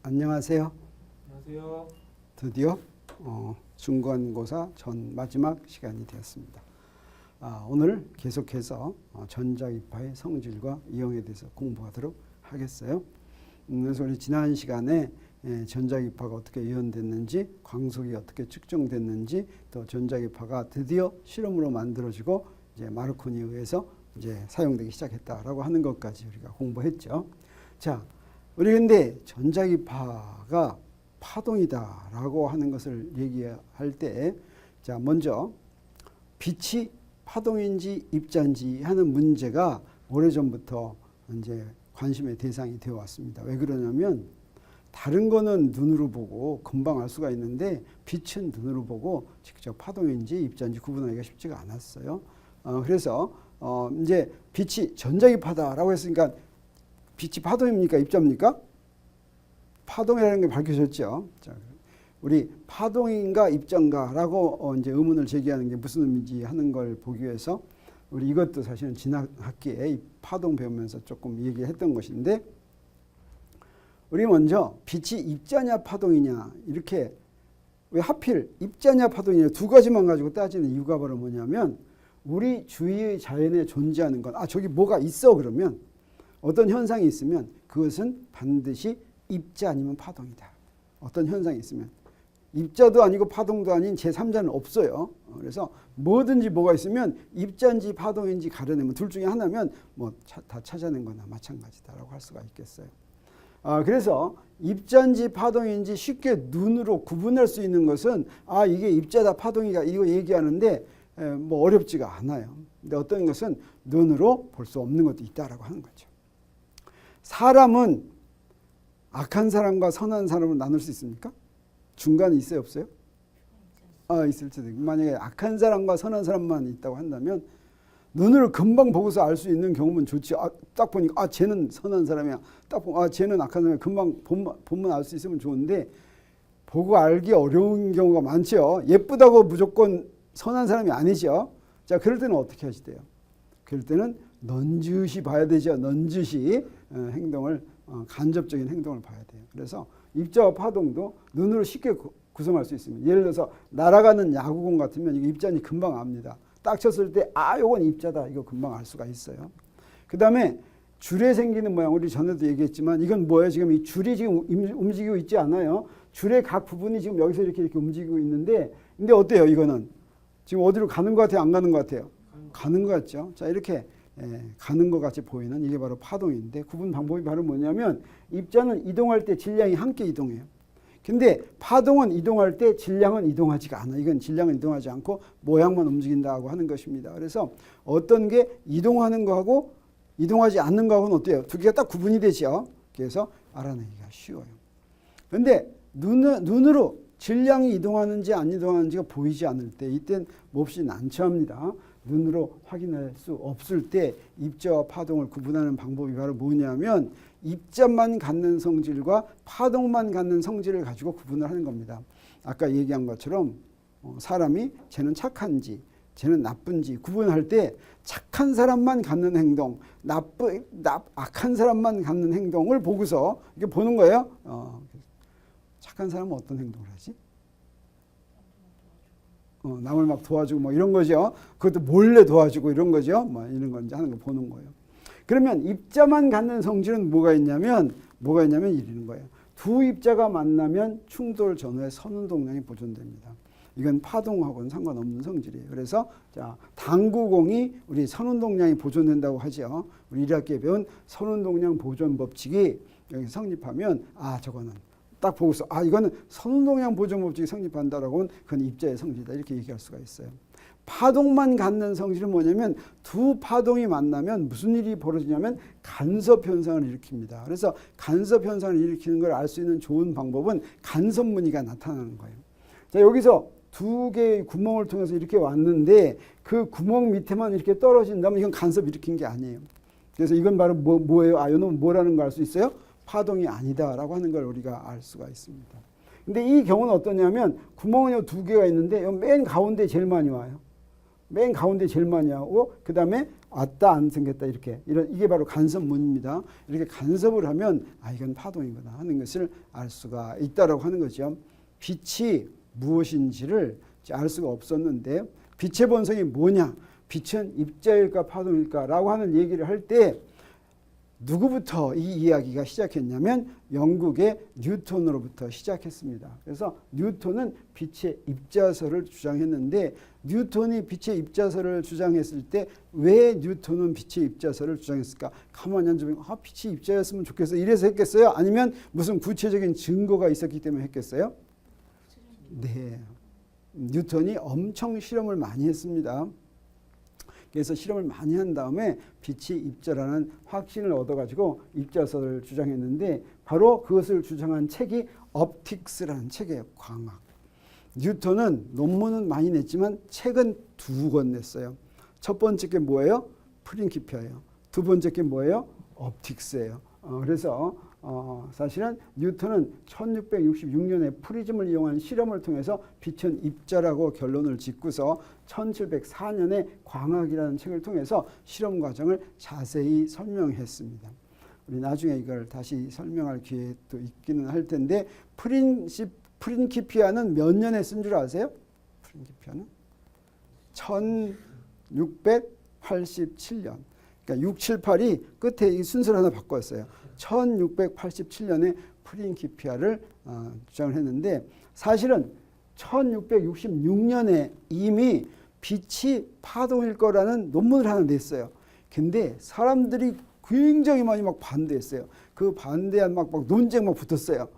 안녕하세요. 안녕하세요. 드디어 중간고사 전 마지막 시간이 되었습니다. 오늘 계속해서 전자기파의 성질과 이용에 대해서 공부하도록 하겠어요. 그래서 우리 지난 시간에 전자기파가 어떻게 이온됐는지, 광속이 어떻게 측정됐는지, 또 전자기파가 드디어 실험으로 만들어지고 이제 마르코니에 의해서 이제 사용되기 시작했다라고 하는 것까지 우리가 공부했죠. 자, 우리 근데 전자기파가 파동이다라고 하는 것을 얘기할 때, 자, 먼저 빛이 파동인지 입자인지 하는 문제가 오래전부터 이제 관심의 대상이 되어 왔습니다. 왜 그러냐면 다른 거는 눈으로 보고 금방 알 수가 있는데 빛은 눈으로 보고 직접 파동인지 입자인지 구분하기가 쉽지가 않았어요. 그래서 이제 빛이 전자기파다라고 했으니까 빛이 파동입니까? 입자입니까? 파동이라는 게 밝혀졌죠. 자, 우리 파동인가 입자인가라고 이제 의문을 제기하는 게 무슨 의미인지 하는 걸 보기 위해서 우리 이것도 사실은 지난 학기에 이 파동 배우면서 조금 얘기했던 것인데, 우리 먼저 빛이 입자냐 파동이냐, 이렇게 왜 하필 입자냐 파동이냐 두 가지만 가지고 따지는 이유가 바로 뭐냐면, 우리 주위의 자연에 존재하는 건 저기 뭐가 있어 그러면, 어떤 현상이 있으면 그것은 반드시 입자 아니면 파동이다. 어떤 현상이 있으면 입자도 아니고 파동도 아닌 제3자는 없어요. 그래서 뭐든지 뭐가 있으면 입자인지 파동인지 가려내면 둘 중에 하나면 뭐 다 찾아낸 거나 마찬가지다라고 할 수가 있겠어요. 그래서 입자인지 파동인지 쉽게 눈으로 구분할 수 있는 것은 이게 입자다 파동이다 이거 얘기하는데 뭐 어렵지가 않아요. 근데 어떤 것은 눈으로 볼 수 없는 것도 있다라고 하는 거죠. 사람은 악한 사람과 선한 사람을 나눌 수 있습니까? 중간에 있어요, 없어요? 있을 때도 있고. 만약에 악한 사람과 선한 사람만 있다고 한다면 눈으로 금방 보고서 알 수 있는 경우면 좋지. 딱 보니까 쟤는 선한 사람이야. 딱 보면 쟤는 악한 사람이야. 금방 보면 알 수 있으면 좋은데 보고 알기 어려운 경우가 많죠. 예쁘다고 무조건 선한 사람이 아니죠. 자, 그럴 때는 어떻게 하시대요? 그럴 때는 넌지시 봐야 되죠. 넌지시 행동을 간접적인 행동을 봐야 돼요. 그래서 입자와 파동도 눈으로 쉽게 구성할 수 있습니다. 예를 들어서 날아가는 야구공 같으면 이거 입자인지 금방 압니다. 딱 쳤을 때 요건 입자다 이거 금방 알 수가 있어요. 그 다음에 줄에 생기는 모양, 우리 전에도 얘기했지만 이건 뭐예요? 지금 이 줄이 지금 움직이고 있지 않아요? 줄의 각 부분이 지금 여기서 이렇게 움직이고 있는데, 근데 어때요? 이거는 지금 어디로 가는 것 같아요? 안 가는 것 같아요? 가는 것 같죠? 자, 이렇게 가는 것 같이 보이는 이게 바로 파동인데, 구분 방법이 바로 뭐냐면 입자는 이동할 때 질량이 함께 이동해요. 근데 파동은 이동할 때 질량은 이동하지가 않아요. 이건 질량은 이동하지 않고 모양만 움직인다고 하는 것입니다. 그래서 어떤 게 이동하는 거하고 이동하지 않는 거하고는 어때요? 두 개가 딱 구분이 되죠. 그래서 알아내기가 쉬워요. 그런데 눈으로 질량이 이동하는지 안 이동하는지가 보이지 않을 때, 이땐 몹시 난처합니다. 눈으로 확인할 수 없을 때 입자와 파동을 구분하는 방법이 바로 뭐냐면 입자만 갖는 성질과 파동만 갖는 성질을 가지고 구분을 하는 겁니다. 아까 얘기한 것처럼 사람이 쟤는 착한지 쟤는 나쁜지 구분할 때 착한 사람만 갖는 행동, 악한 사람만 갖는 행동을 보고서 이렇게 보는 거예요. 착한 사람은 어떤 행동을 하지? 남을 막 도와주고 뭐 이런 거죠. 그것도 몰래 도와주고 이런 거죠. 뭐 이런 건 이제 하는 거 보는 거예요. 그러면 입자만 갖는 성질은 뭐가 있냐면 이러는 거예요. 두 입자가 만나면 충돌 전후에 선운동량이 보존됩니다. 이건 파동하고는 상관없는 성질이에요. 그래서 자, 당구공이 우리 선운동량이 보존된다고 하죠. 우리 1학기에 배운 선운동량 보존 법칙이 여기 성립하면 저거는 딱 보고서 이거는 선운동량 보존 법칙이 성립한다라고 하면 그건 입자의 성질이다 이렇게 얘기할 수가 있어요. 파동만 갖는 성질은 뭐냐면 두 파동이 만나면 무슨 일이 벌어지냐면 간섭 현상을 일으킵니다. 그래서 간섭 현상을 일으키는 걸 알 수 있는 좋은 방법은 간섭 무늬가 나타나는 거예요. 자, 여기서 두 개의 구멍을 통해서 이렇게 왔는데 그 구멍 밑에만 이렇게 떨어진다면 이건 간섭 일으킨 게 아니에요. 그래서 이건 바로 뭐예요? 이놈은 뭐라는 거 알 수 있어요? 파동이 아니다라고 하는 걸 우리가 알 수가 있습니다. 근데 이 경우는 어떠냐면 구멍이 두 개가 있는데 맨 가운데 제일 많이 와요. 맨 가운데 제일 많이 하고 그 다음에 왔다 안 생겼다 이게 바로 간섭문입니다. 이렇게 간섭을 하면 이건 파동이구나 하는 것을 알 수가 있다라고 하는 거죠. 빛이 무엇인지를 알 수가 없었는데 빛의 본성이 뭐냐? 빛은 입자일까 파동일까라고 하는 얘기를 할 때 누구부터 이 이야기가 시작했냐면 영국의 뉴턴으로부터 시작했습니다. 그래서 뉴턴은 빛의 입자설을 주장했는데 뉴턴이 빛의 입자설을 주장했을 때 왜 뉴턴은 빛의 입자설을 주장했을까? 가만히 앉으면 빛이 입자였으면 좋겠어 이래서 했겠어요? 아니면 무슨 구체적인 증거가 있었기 때문에 했겠어요? 네, 뉴턴이 엄청 실험을 많이 했습니다. 그래서 실험을 많이 한 다음에 빛이 입자라는 확신을 얻어가지고 입자설을 주장했는데 바로 그것을 주장한 책이 업틱스라는 책이에요. 광학. 뉴턴은 논문은 많이 냈지만 책은 2권 냈어요. 첫 번째 게 뭐예요? 프린키피아예요. 두 번째 게 뭐예요? 업틱스예요. 그래서 사실은 뉴턴은 1666년에 프리즘을 이용한 실험을 통해서 빛은 입자라고 결론을 짓고서 1704년에 광학이라는 책을 통해서 실험 과정을 자세히 설명했습니다. 우리 나중에 이걸 다시 설명할 기회도 있기는 할 텐데 프린키피아는 몇 년에 쓴 줄 아세요? 프린키피아는 1687년. 그러니까 6, 7, 8이 끝에 이 순서를 하나 바꿨어요. 1687년에 프린키피아를 주장을 했는데 사실은 1666년에 이미 빛이 파동일 거라는 논문을 하나 냈어요. 근데 사람들이 굉장히 많이 막 반대했어요. 그 반대한 막 논쟁 막 붙었어요.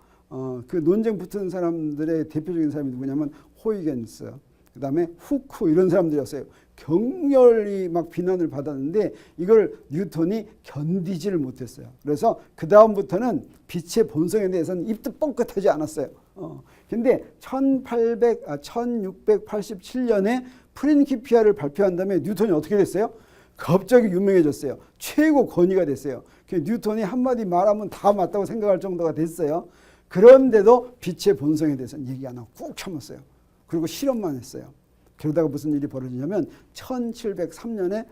그 논쟁 붙은 사람들의 대표적인 사람이 누구냐면 호이겐스, 그 다음에 후크 이런 사람들이었어요. 격렬히 막 비난을 받았는데 이걸 뉴턴이 견디지를 못했어요. 그래서 그 다음부터는 빛의 본성에 대해서는 입도 뻥끗하지 않았어요. 근데 1687년에 프린키피아를 발표한 다음에 뉴턴이 어떻게 됐어요? 갑자기 유명해졌어요. 최고 권위가 됐어요. 뉴턴이 한마디 말하면 다 맞다고 생각할 정도가 됐어요. 그런데도 빛의 본성에 대해서는 얘기 안 하고 꾹 참았어요. 그리고 실험만 했어요. 그러다가 무슨 일이 벌어지냐면 1703년에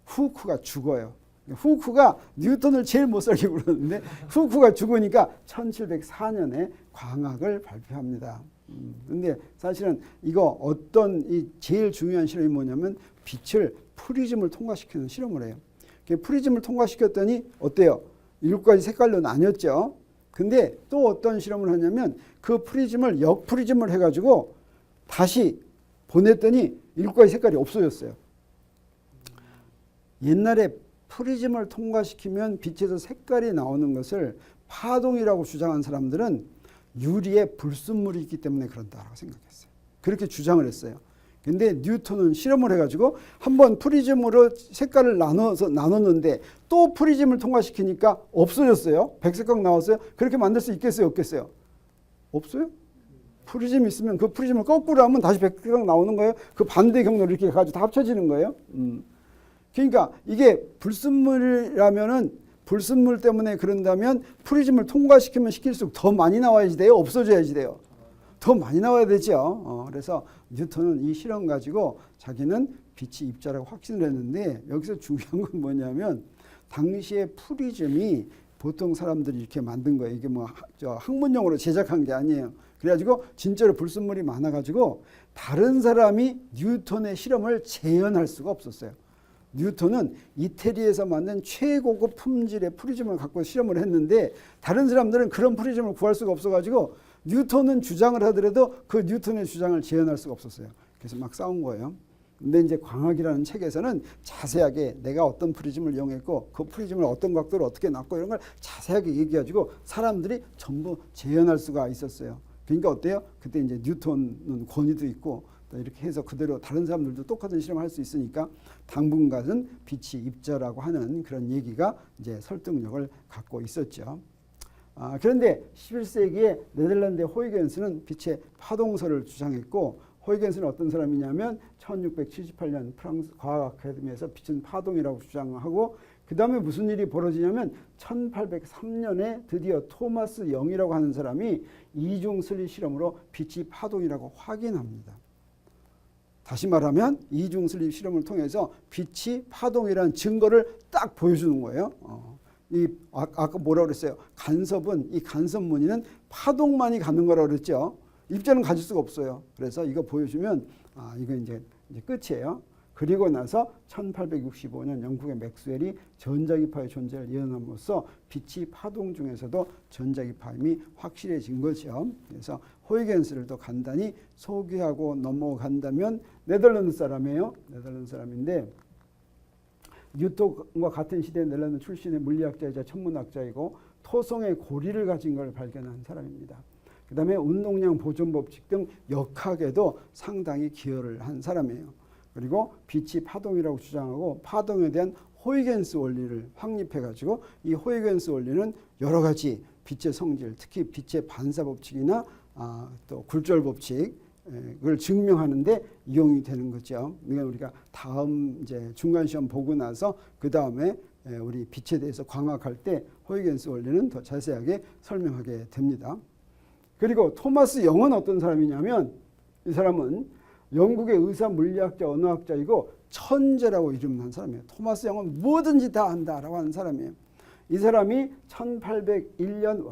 후크가 죽어요. 후크가 뉴턴을 제일 못 살게 굴었는데 후크가 죽으니까 1704년에 광학을 발표합니다. 근데 사실은 이거 이 제일 중요한 실험이 뭐냐면 빛을 프리즘을 통과시키는 실험을 해요. 프리즘을 통과시켰더니 어때요? 7가지 색깔로 나뉘었죠. 근데 또 어떤 실험을 하냐면 그 프리즘을 역프리즘을 해가지고 다시 보냈더니 7가지 색깔이 없어졌어요. 옛날에 프리즘을 통과시키면 빛에서 색깔이 나오는 것을 파동이라고 주장한 사람들은 유리에 불순물이 있기 때문에 그런다라고 생각했어요. 그렇게 주장을 했어요. 근데 뉴턴은 실험을 해가지고 한번 프리즘으로 색깔을 나눴는데 또 프리즘을 통과시키니까 없어졌어요. 백색각 나왔어요. 그렇게 만들 수 있겠어요? 없겠어요? 없어요? 프리즘 있으면 그 프리즘을 거꾸로 하면 다시 백색각 나오는 거예요. 그 반대 경로를 이렇게 가지고 다 합쳐지는 거예요. 그러니까 이게 불순물이라면은 불순물 때문에 그런다면 프리즘을 통과시키면 시킬수록 더 많이 나와야지 돼요? 없어져야지 돼요? 더 많이 나와야 되죠. 그래서 뉴턴은 이 실험 가지고 자기는 빛이 입자라고 확신을 했는데 여기서 중요한 건 뭐냐면 당시에 프리즘이 보통 사람들이 이렇게 만든 거예요. 이게 뭐 학문용으로 제작한 게 아니에요. 그래가지고 진짜로 불순물이 많아가지고 다른 사람이 뉴턴의 실험을 재현할 수가 없었어요. 뉴턴은 이태리에서 만든 최고급 품질의 프리즘을 갖고 실험을 했는데 다른 사람들은 그런 프리즘을 구할 수가 없어가지고 뉴턴은 주장을 하더라도 그 뉴턴의 주장을 재현할 수가 없었어요. 그래서 막 싸운 거예요. 근데 이제 광학이라는 책에서는 자세하게 내가 어떤 프리즘을 이용했고 그 프리즘을 어떤 각도로 어떻게 놨고 이런 걸 자세하게 얘기해가지고 사람들이 전부 재현할 수가 있었어요. 그러니까 어때요? 그때 이제 뉴턴은 권위도 있고 이렇게 해서 그대로 다른 사람들도 똑같은 실험을 할 수 있으니까 당분간은 빛이 입자라고 하는 그런 얘기가 이제 설득력을 갖고 있었죠. 그런데 11세기에 네덜란드의 호이겐스는 빛의 파동설을 주장했고 호이겐스는 어떤 사람이냐면 1678년 프랑스 과학 아카데미에서 빛은 파동이라고 주장하고 그 다음에 무슨 일이 벌어지냐면 1803년에 드디어 토마스 영이라고 하는 사람이 이중 슬릿 실험으로 빛이 파동이라고 확인합니다. 다시 말하면 이중슬립 실험을 통해서 빛이 파동이라는 증거를 딱 보여주는 거예요. 아까 뭐라 그랬어요? 간섭은, 이 간섭 무늬는 파동만이 갖는 거라고 그랬죠. 입자는 가질 수가 없어요. 그래서 이거 보여주면 이거 이제 끝이에요. 그리고 나서 1865년 영국의 맥스웰이 전자기파의 존재를 예언함으로써 빛이 파동 중에서도 전자기파임이 확실해진 거죠. 그래서 호이겐스를 더 간단히 소개하고 넘어간다면 네덜란드 사람이에요. 네덜란드 사람인데 뉴턴과 같은 시대에 네덜란드 출신의 물리학자이자 천문학자이고 토성의 고리를 가진 걸 발견한 사람입니다. 그 다음에 운동량 보존 법칙 등 역학에도 상당히 기여를 한 사람이에요. 그리고 빛이 파동이라고 주장하고 파동에 대한 호이겐스 원리를 확립해가지고 이 호이겐스 원리는 여러 가지 빛의 성질, 특히 빛의 반사 법칙이나 또 굴절 법칙을 증명하는데 이용이 되는 거죠. 이건 우리가 다음 이제 중간 시험 보고 나서 그 다음에 우리 빛에 대해서 광학할 때 호이겐스 원리는 더 자세하게 설명하게 됩니다. 그리고 토마스 영은 어떤 사람이냐면 이 사람은 영국의 의사, 물리학자, 언어학자이고 천재라고 이름난 사람이에요. 토마스 영은 뭐든지 다 안다라고 하는 사람이에요. 이 사람이 1801년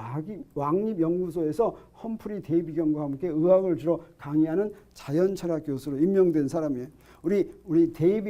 왕립연구소에서 험프리 데이비경과 함께 의학을 주로 강의하는 자연철학 교수로 임명된 사람이에요. 우리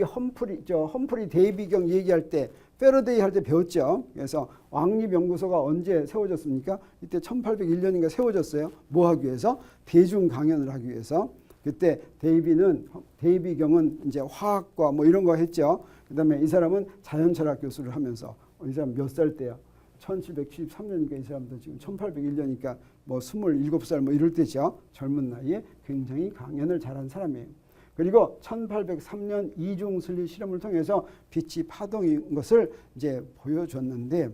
험프리 데이비경 얘기할 때 패러데이 할 때 배웠죠. 그래서 왕립연구소가 언제 세워졌습니까? 이때 1801년인가 세워졌어요. 뭐 하기 위해서? 대중 강연을 하기 위해서. 그때 데이비경은 이제 화학과 뭐 이런 거 했죠. 그다음에 이 사람은 자연철학 교수를 하면서 이 사람 몇 살 때야? 1773년이니까 이 사람도 지금 1801년이니까 뭐 27살 뭐 이럴 때죠. 젊은 나이에 굉장히 강연을 잘한 사람이에요. 그리고 1803년 이중슬립 실험을 통해서 빛이 파동인 것을 이제 보여줬는데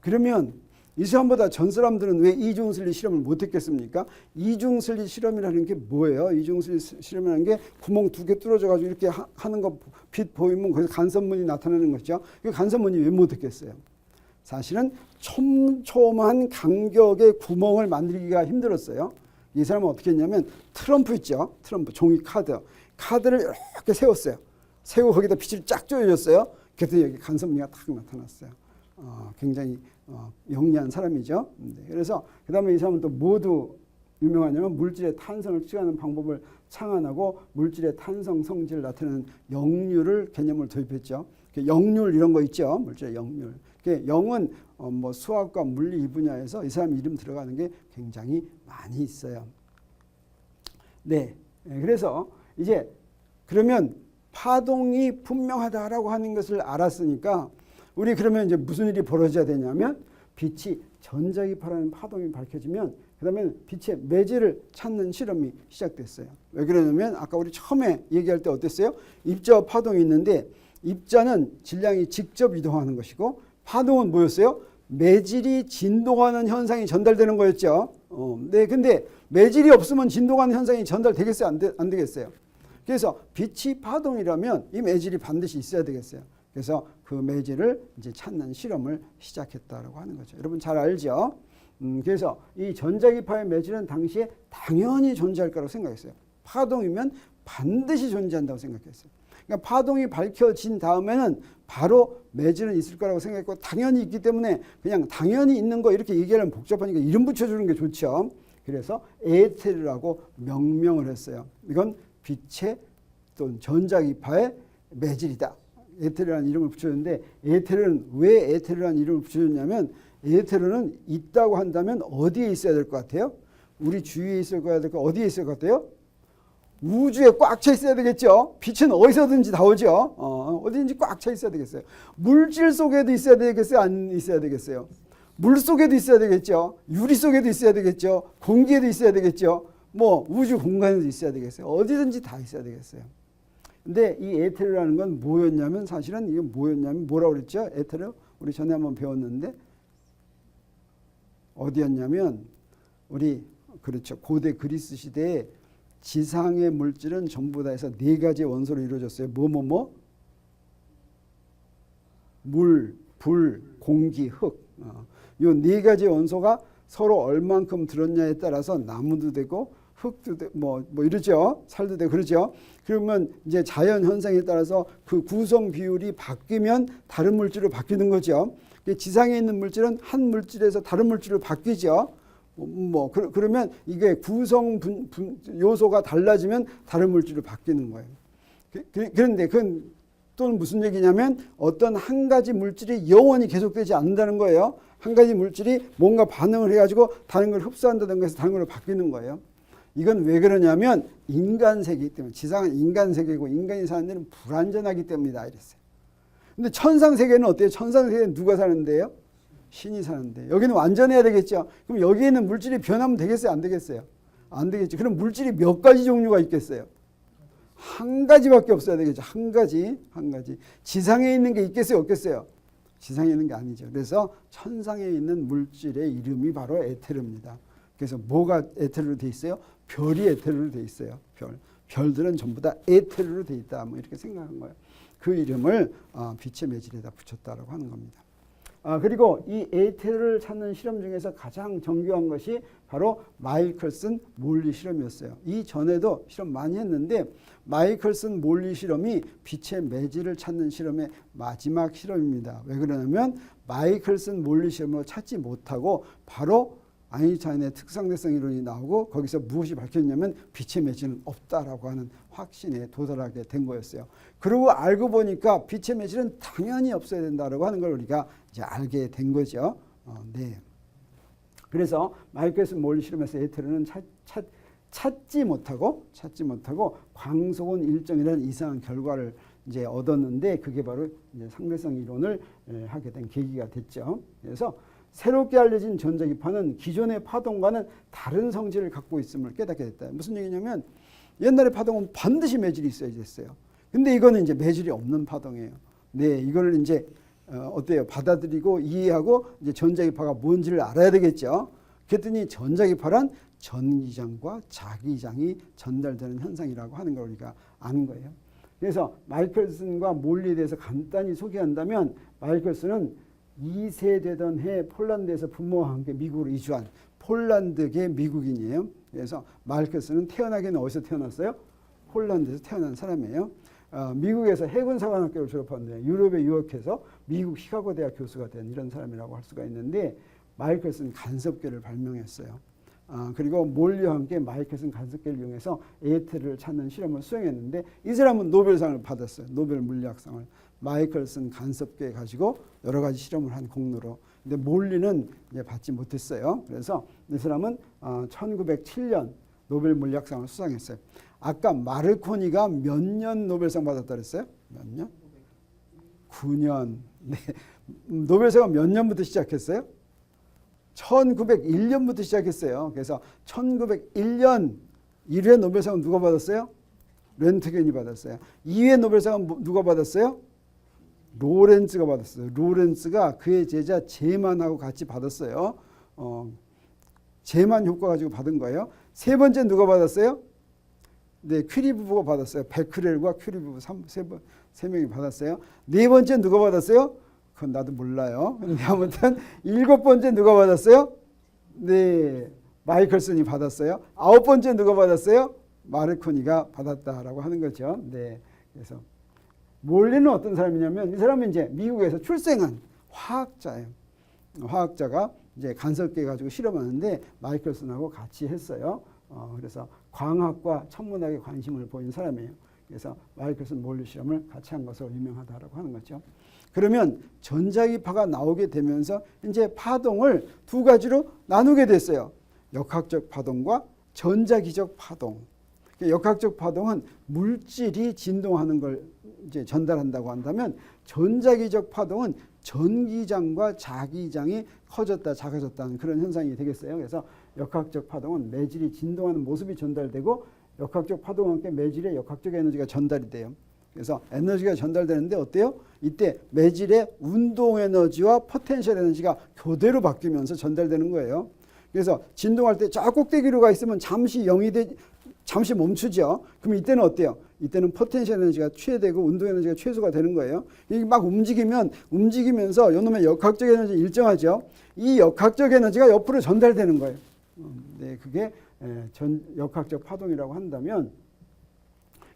그러면 이 사람보다 전 사람들은 왜 이중슬립 실험을 못했겠습니까? 이중슬립 실험이라는 게 뭐예요? 이중슬립 실험이라는 게 구멍 2개 뚫어져가지고 이렇게 하는 거 빛 보이면 거기서 간섭문이 나타나는 거죠. 그 간섭문이 왜 못했겠어요? 사실은 촘촘한 간격의 구멍을 만들기가 힘들었어요. 이 사람은 어떻게 했냐면 트럼프 있죠. 트럼프 종이 카드를 이렇게 세웠어요. 세우고 거기다 빛을 쫙 조여줬어요. 그래서 여기 간섭무늬가 탁 나타났어요. 굉장히 영리한 사람이죠. 그래서 그 다음에 이 사람은 또 모두 유명하냐면 물질의 탄성을 측하는 방법을 창안하고 물질의 탄성 성질을 나타내는 역률을 개념을 도입했죠. 역률 이런 거 있죠. 물질의 역률. 영은 뭐 수학과 물리 이 분야에서 이 사람 이름 들어가는 게 굉장히 많이 있어요. 네. 그래서 이제 그러면 파동이 분명하다라고 하는 것을 알았으니까 우리 그러면 이제 무슨 일이 벌어져야 되냐면 빛이 전자기파라는 파동이 밝혀지면 그다음에 빛의 매질을 찾는 실험이 시작됐어요. 왜 그러냐면 아까 우리 처음에 얘기할 때 어땠어요? 입자와 파동이 있는데 입자는 질량이 직접 이동하는 것이고 파동은 뭐였어요? 매질이 진동하는 현상이 전달되는 거였죠. 네, 근데 매질이 없으면 진동하는 현상이 전달되겠어요? 안 되겠어요? 그래서 빛이 파동이라면 이 매질이 반드시 있어야 되겠어요. 그래서 그 매질을 이제 찾는 실험을 시작했다라고 하는 거죠. 여러분 잘 알죠? 그래서 이 전자기파의 매질은 당시에 당연히 존재할 거라고 생각했어요. 파동이면 반드시 존재한다고 생각했어요. 그러니까 파동이 밝혀진 다음에는 바로 매질은 있을 거라고 생각했고 당연히 있기 때문에 그냥 당연히 있는 거 이렇게 얘기하려면 복잡하니까 이름 붙여주는 게 좋죠. 그래서 에테르라고 명명을 했어요. 이건 빛의 또는 전자기파의 매질이다. 에테르라는 이름을 붙여줬는데 에테르는 왜 에테르라는 이름을 붙여줬냐면 에테르는 있다고 한다면 어디에 있어야 될 것 같아요? 우리 주위에 있어야 될 것 어디에 있을 것 같아요? 우주에 꽉 차 있어야 되겠죠. 빛은 어디서든지 나오죠. 어디든지 꽉 차 있어야 되겠어요. 물질 속에도 있어야 되겠어요? 안 있어야 되겠어요? 물 속에도 있어야 되겠죠. 유리 속에도 있어야 되겠죠. 공기에도 있어야 되겠죠. 뭐 우주 공간에도 있어야 되겠어요. 어디든지 다 있어야 되겠어요. 근데 이 에테르라는 건 뭐였냐면 사실은 이게 뭐였냐면 뭐라고 그랬죠? 에테르 우리 전에 한번 배웠는데 어디였냐면 우리 그렇죠. 고대 그리스 시대에 지상의 물질은 전부 다 해서 4가지 원소로 이루어졌어요. 물, 불, 공기, 흙. 이 4가지 원소가 서로 얼만큼 들었냐에 따라서 나무도 되고 흙도 돼, 뭐 이러죠. 살도 되고 그러죠. 그러면 이제 자연 현상에 따라서 그 구성 비율이 바뀌면 다른 물질로 바뀌는 거죠. 지상에 있는 물질은 한 물질에서 다른 물질로 바뀌죠. 그러면 이게 구성 요소가 달라지면 다른 물질로 바뀌는 거예요. 그런데 그건 또는 무슨 얘기냐면 어떤 한 가지 물질이 영원히 계속되지 않는다는 거예요. 한 가지 물질이 뭔가 반응을 해가지고 다른 걸 흡수한다든가 해서 다른 걸로 바뀌는 거예요. 이건 왜 그러냐면 인간 세계이기 때문에, 지상은 인간 세계고 인간이 사는 데는 불완전하기 때문이다 이랬어요. 근데 천상 세계는 어때요? 천상 세계는 누가 사는데요? 신이 사는데. 여기는 완전해야 되겠죠. 그럼 여기에는 물질이 변하면 되겠어요? 안 되겠어요? 안 되겠죠. 그럼 물질이 몇 가지 종류가 있겠어요? 한 가지밖에 없어야 되겠죠. 한 가지. 지상에 있는 게 있겠어요? 없겠어요? 지상에 있는 게 아니죠. 그래서 천상에 있는 물질의 이름이 바로 에테르입니다. 그래서 뭐가 에테르로 돼 있어요? 별이 에테르로 돼 있어요. 별들은 전부 다 에테르로 돼 있다. 뭐 이렇게 생각한 거예요. 그 이름을 빛의 매질에다 붙였다라고 하는 겁니다. 그리고 이 에테르를 찾는 실험 중에서 가장 정교한 것이 바로 마이클슨 몰리 실험이었어요. 이 전에도 실험 많이 했는데 마이클슨 몰리 실험이 빛의 매질을 찾는 실험의 마지막 실험입니다. 왜 그러냐면 마이클슨 몰리 실험을 찾지 못하고 바로 아인슈타인의 특상대성 이론이 나오고 거기서 무엇이 밝혀졌냐면 빛의 매질은 없다라고 하는 확신에 도달하게 된 거였어요. 그리고 알고 보니까 빛의 매질은 당연히 없어야 된다라고 하는 걸 우리가 이제 알게 된 거죠. 네. 그래서 마이클슨 몰리 실험에서 에테르는 찾지 못하고 광속은 일정이라는 이상한 결과를 이제 얻었는데 그게 바로 이제 상대성 이론을 하게 된 계기가 됐죠. 그래서 새롭게 알려진 전자기파는 기존의 파동과는 다른 성질을 갖고 있음을 깨닫게 됐다. 무슨 얘기냐면 옛날의 파동은 반드시 매질이 있어야 됐어요. 근데 이거는 이제 매질이 없는 파동이에요. 네, 이거를 이제 어때요? 받아들이고 이해하고 이제 전자기파가 뭔지를 알아야 되겠죠. 그랬더니 전자기파란 전기장과 자기장이 전달되는 현상이라고 하는 걸 우리가 아는 거예요. 그래서 마이클슨과 몰리에 대해서 간단히 소개한다면 마이클슨은 2세 되던 해 폴란드에서 부모와 함께 미국으로 이주한 폴란드계 미국인이에요. 그래서 마이클슨은 태어나기는 어디서 태어났어요? 폴란드에서 태어난 사람이에요. 미국에서 해군사관학교를 졸업했는데 유럽에 유학해서 미국 시카고 대학 교수가 된 이런 사람이라고 할 수가 있는데 마이클슨 간섭계를 발명했어요. 그리고 몰리와 함께 마이클슨 간섭계를 이용해서 에테르를 찾는 실험을 수행했는데 이 사람은 노벨상을 받았어요. 노벨 물리학상을. 마이클슨 간섭계 가지고 여러 가지 실험을 한 공로로. 근데 몰리는 이제 받지 못했어요. 그래서 이 사람은 1907년 노벨 물리학상을 수상했어요. 아까 마르코니가 몇 년 노벨상 받았다 그랬어요? 몇 년? 9년. 네. 노벨상은 몇 년부터 시작했어요? 1901년부터 시작했어요. 그래서 1901년 1회 노벨상은 누가 받았어요? 렌트겐이 받았어요. 2회 노벨상은 누가 받았어요? 로렌츠가 받았어요. 로렌츠가 그의 제자 제만하고 같이 받았어요. 제만 효과 가지고 받은 거예요. 세 번째 누가 받았어요? 네, 큐리 부부가 받았어요. 베크렐과 큐리 부부 세 명이 받았어요. 네 번째 누가 받았어요? 그건 나도 몰라요. 근데 아무튼 7번째 누가 받았어요? 네, 마이클슨이 받았어요. 9번째 누가 받았어요? 마르코니가 받았다라고 하는 거죠. 네, 그래서 몰리는 어떤 사람이냐면 이 사람은 이제 미국에서 출생한 화학자예요. 화학자가 이제 간섭계 가지고 실험하는데 마이클슨하고 같이 했어요. 그래서 광학과 천문학에 관심을 보인 사람이에요. 그래서 마이클슨 몰리 실험을 같이 한 것으로 유명하다라고 하는 거죠. 그러면 전자기파가 나오게 되면서 이제 파동을 두 가지로 나누게 됐어요. 역학적 파동과 전자기적 파동. 역학적 파동은 물질이 진동하는 걸 이제 전달한다고 한다면 전자기적 파동은 전기장과 자기장이 커졌다 작아졌다는 그런 현상이 되겠어요. 그래서 역학적 파동은 매질이 진동하는 모습이 전달되고 역학적 파동과 함께 매질의 역학적 에너지가 전달이 돼요. 그래서 에너지가 전달되는데 어때요? 이때 매질의 운동 에너지와 포텐셜 에너지가 교대로 바뀌면서 전달되는 거예요. 그래서 진동할 때 저 꼭대기로 가 있으면 잠시 0이 잠시 멈추죠. 그럼 이때는 어때요? 이때는 포텐셜 에너지가 최대고 운동 에너지가 최소가 되는 거예요. 이게 막 움직이면서 이놈의 역학적 에너지 일정하죠. 이 역학적 에너지가 옆으로 전달되는 거예요. 네, 그게 역학적 파동이라고 한다면,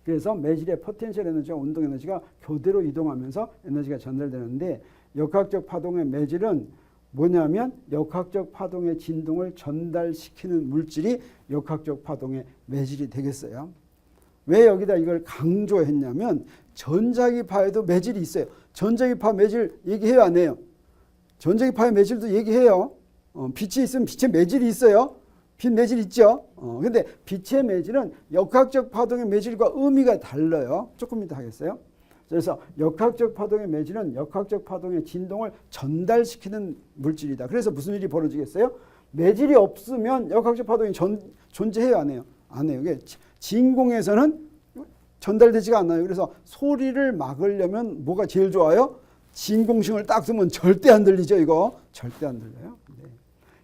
그래서 매질의 포텐셜 에너지와 운동 에너지가 교대로 이동하면서 에너지가 전달되는데, 역학적 파동의 매질은 뭐냐면 역학적 파동의 진동을 전달시키는 물질이 역학적 파동의 매질이 되겠어요. 왜 여기다 이걸 강조했냐면 전자기파에도 매질이 있어요. 전자기파 매질 얘기해요, 안 해요? 전자기파의 매질도 얘기해요. 빛이 있으면 빛의 매질이 있어요. 빛 매질 있죠. 근데 빛의 매질은 역학적 파동의 매질과 의미가 달라요. 조금 이따 하겠어요. 그래서 역학적 파동의 매질은 역학적 파동의 진동을 전달시키는 물질이다. 그래서 무슨 일이 벌어지겠어요? 매질이 없으면 역학적 파동이 존재해요, 안 해요? 안 해요. 이게 진공에서는 전달되지가 않아요. 그래서 소리를 막으려면 뭐가 제일 좋아요? 진공식을 딱 쓰면 절대 안 들리죠, 이거. 절대 안 들려요. 네.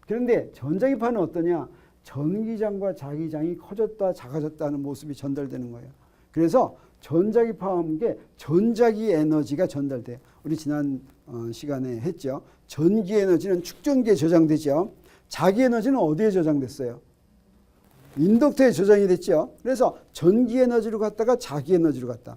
그런데 전자기파는 어떠냐? 전기장과 자기장이 커졌다 작아졌다는 모습이 전달되는 거예요. 그래서 전자기파와 함께 전자기 에너지가 전달돼요. 우리 지난 시간에 했죠. 전기 에너지는 축전기에 저장되죠. 자기 에너지는 어디에 저장됐어요? 인덕터에 저장이 됐죠. 그래서 전기 에너지로 갔다가 자기 에너지로 갔다.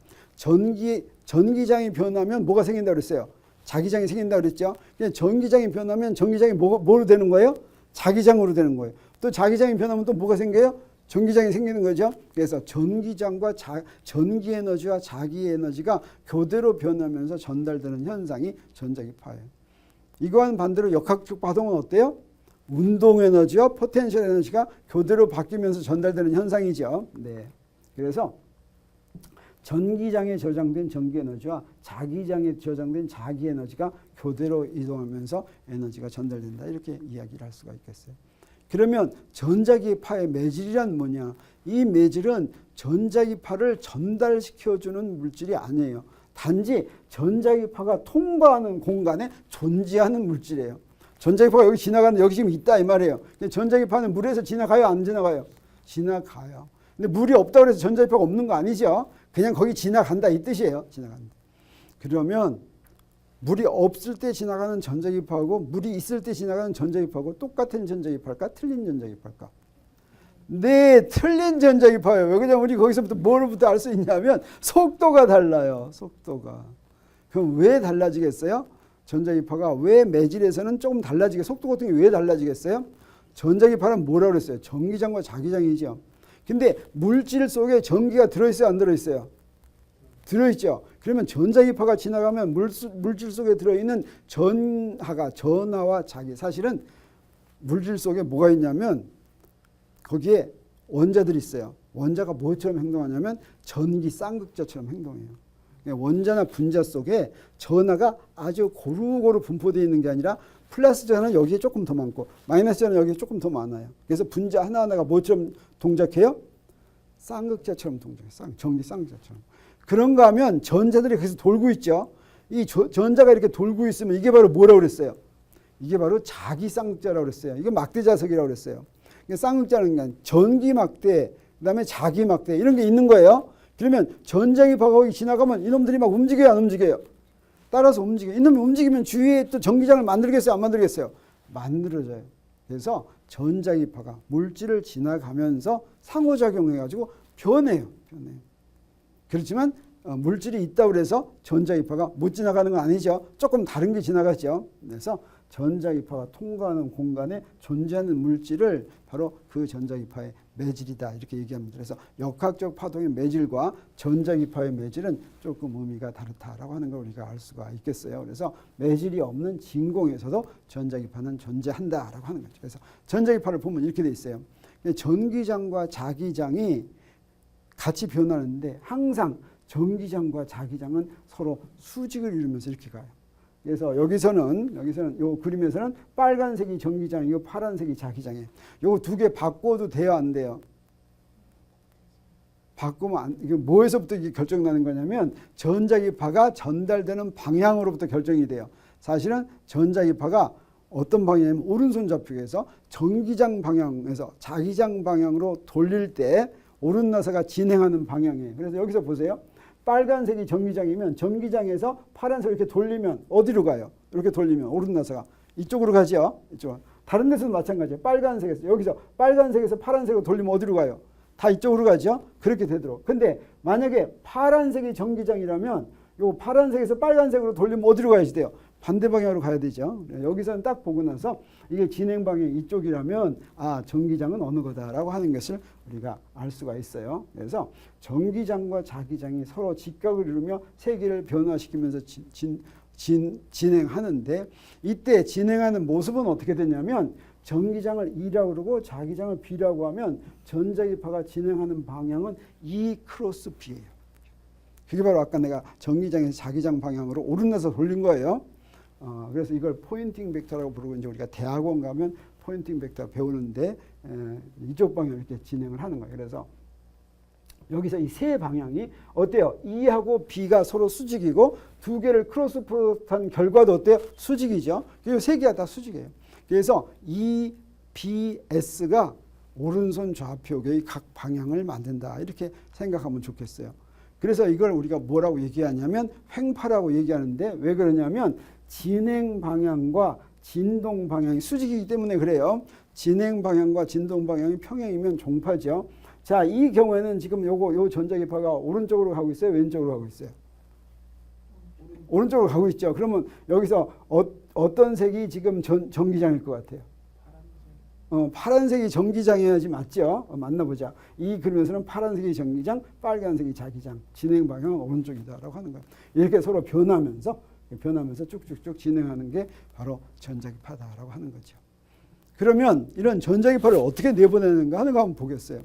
전기장이 변하면 뭐가 생긴다고 그랬어요? 자기장이 생긴다고 그랬죠. 전기장이 변하면 전기장이 뭐로 되는 거예요? 자기장으로 되는 거예요. 또 자기장이 변하면 또 뭐가 생겨요? 전기장이 생기는 거죠. 그래서 전기장과 전기 에너지와 자기 에너지가 교대로 변하면서 전달되는 현상이 전자기파예요. 이거와는 반대로 역학적 파동은 어때요? 운동 에너지와 포텐셜 에너지가 교대로 바뀌면서 전달되는 현상이죠. 네. 그래서 전기장에 저장된 전기 에너지와 자기장에 저장된 자기 에너지가 교대로 이동하면서 에너지가 전달된다. 이렇게 이야기를 할 수가 있겠어요. 그러면 전자기파의 매질이란 뭐냐? 이 매질은 전자기파를 전달시켜주는 물질이 아니에요. 단지 전자기파가 통과하는 공간에 존재하는 물질이에요. 전자기파가 여기 지나가는, 여기 지금 있다 이 말이에요. 전자기파는 물에서 지나가요, 안 지나가요? 지나가요. 근데 물이 없다고 해서 전자기파가 없는 거 아니죠? 그냥 거기 지나간다 이 뜻이에요. 지나간다. 그러면 물이 없을 때 지나가는 전자기파하고 물이 있을 때 지나가는 전자기파하고 똑같은 전자기파일까? 틀린 전자기파일까? 네, 틀린 전자기파예요. 왜 그냥 우리 거기서부터 뭐로부터 알 수 있냐면 속도가 달라요. 속도가. 그럼 왜 달라지겠어요? 전자기파가 왜 매질에서는 조금 달라지게, 속도 같은 게 왜 달라지겠어요? 전자기파는 뭐라고 그랬어요? 전기장과 자기장이죠. 근데 물질 속에 전기가 들어있어요, 안 들어있어요? 들어있죠. 그러면 전자기파가 지나가면 물질 속에 들어있는 전하와 자기, 사실은 물질 속에 뭐가 있냐면 거기에 원자들이 있어요. 원자가 뭐처럼 행동하냐면 전기 쌍극자처럼 행동해요. 원자나 분자 속에 전하가 아주 고루고루 분포되어 있는 게 아니라 플러스 전하는 여기에 조금 더 많고 마이너스 전하는 여기에 조금 더 많아요. 그래서 분자 하나하나가 뭐처럼 동작해요? 쌍극자처럼 동작해요. 전기 쌍극자처럼. 그런가 하면 전자들이 계속 돌고 있죠. 이 전자가 이렇게 돌고 있으면 이게 바로 뭐라고 그랬어요? 이게 바로 자기 쌍극자라고 그랬어요. 이게 막대자석이라고 그랬어요. 쌍극자는 게 전기 막대, 그다음에 자기 막대 이런 게 있는 거예요. 그러면 전자기파가 거기 지나가면 이놈들이 막 움직여요, 안 움직여요? 따라서 움직여요. 이놈이 움직이면 주위에 또 전기장을 만들겠어요, 안 만들겠어요? 만들어져요. 그래서 전자기파가 물질을 지나가면서 상호작용해가지고 변해요. 그렇지만 물질이 있다고 해서 전자기파가 못 지나가는 건 아니죠. 조금 다른 게 지나가죠. 그래서 전자기파가 통과하는 공간에 존재하는 물질을 바로 그 전자기파의 매질이다 이렇게 얘기합니다. 그래서 역학적 파동의 매질과 전자기파의 매질은 조금 의미가 다르다라고 하는 걸 우리가 알 수가 있겠어요. 그래서 매질이 없는 진공에서도 전자기파는 존재한다라고 하는 거죠. 그래서 전자기파를 보면 이렇게 돼 있어요. 전기장과 자기장이 같이 변하는데 항상 전기장과 자기장은 서로 수직을 이루면서 이렇게 가요. 그래서 여기서는 요 그림에서는 빨간색이 전기장이고 파란색이 자기장이에요. 요거 두 개 바꿔도 돼요, 안 돼요? 바꾸면 이게 뭐에서부터 이게 결정나는 거냐면 전자기파가 전달되는 방향으로부터 결정이 돼요. 사실은 전자기파가 어떤 방향이냐면 오른손 좌표에서 전기장 방향에서 자기장 방향으로 돌릴 때 오른나사가 진행하는 방향이에요. 그래서 여기서 보세요. 빨간색이 전기장이면 전기장에서 파란색을 이렇게 돌리면 어디로 가요? 이렇게 돌리면 오른나사가 이쪽으로 가죠. 이쪽. 다른 데서도 마찬가지예요. 빨간색에서 여기서 빨간색에서 파란색으로 돌리면 어디로 가요? 다 이쪽으로 가죠. 그렇게 되도록. 근데 만약에 파란색이 전기장이라면 요 파란색에서 빨간색으로 돌리면 어디로 가야지 돼요? 반대 방향으로 가야 되죠. 여기서는 딱 보고 나서 이게 진행 방향이 이쪽이라면 전기장은 어느 거다라고 하는 것을 우리가 알 수가 있어요. 그래서 전기장과 자기장이 서로 직각을 이루며 세계를 변화시키면서 진행하는데 이때 진행하는 모습은 어떻게 되냐면 전기장을 E라고 그러고 자기장을 B라고 하면 전자기파가 진행하는 방향은 E 크로스 B예요. 그게 바로 아까 내가 전기장에서 자기장 방향으로 오른나서 돌린 거예요. 그래서 이걸 포인팅 벡터라고 부르고 이제 우리가 대학원 가면 포인팅 벡터 배우는데 이쪽 방향으로 이렇게 진행을 하는 거예요. 그래서 여기서 이 세 방향이 어때요? E하고 B가 서로 수직이고 두 개를 크로스 프로덕트한 결과도 어때요? 수직이죠. 그리고 세 개가 다 수직이에요. 그래서 E, B, S가 오른손 좌표계의 각 방향을 만든다. 이렇게 생각하면 좋겠어요. 그래서 이걸 우리가 뭐라고 얘기하냐면 횡파라고 얘기하는데 왜 그러냐면 진행 방향과 진동 방향이 수직이기 때문에 그래요. 진행 방향과 진동 방향이 평행이면 종파죠. 자, 이 경우에는 지금 요 전자기파가 오른쪽으로 가고 있어요? 왼쪽으로 가고 있어요? 오른쪽으로 가고 있죠. 그러면 여기서 어떤 색이 지금 전기장일 것 같아요? 파란색이 전기장이어야지 맞죠? 맞나 보자. 이 그림에서는 파란색이 전기장, 빨간색이 자기장. 진행 방향은 오른쪽이다라고 하는 거예요. 이렇게 서로 변하면서 쭉쭉쭉 진행하는 게 바로 전자기파다라고 하는 거죠. 그러면 이런 전자기파를 어떻게 내보내는가 하는 거 한번 보겠어요.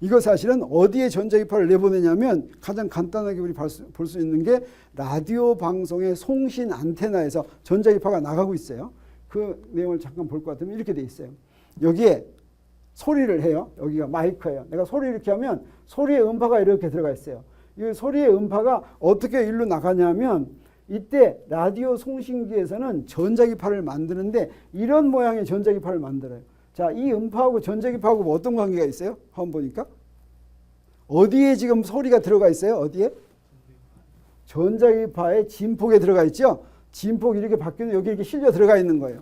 이거 사실은 어디에 전자기파를 내보내냐면 가장 간단하게 우리 볼 수 있는 게 라디오 방송의 송신 안테나에서 전자기파가 나가고 있어요. 그 내용을 잠깐 볼 것 같으면 이렇게 돼 있어요. 여기에 소리를 해요. 여기가 마이크예요. 내가 소리 이렇게 하면 소리의 음파가 이렇게 들어가 있어요. 이 소리의 음파가 어떻게 일로 나가냐면 이때 라디오 송신기에서는 전자기파를 만드는데 이런 모양의 전자기파를 만들어요. 자, 이 음파하고 전자기파하고 뭐 어떤 관계가 있어요? 한번 보니까 어디에 지금 소리가 들어가 있어요? 어디에? 전자기파의 진폭에 들어가 있죠. 진폭이 이렇게 바뀌는 여기 이렇게 실려 들어가 있는 거예요.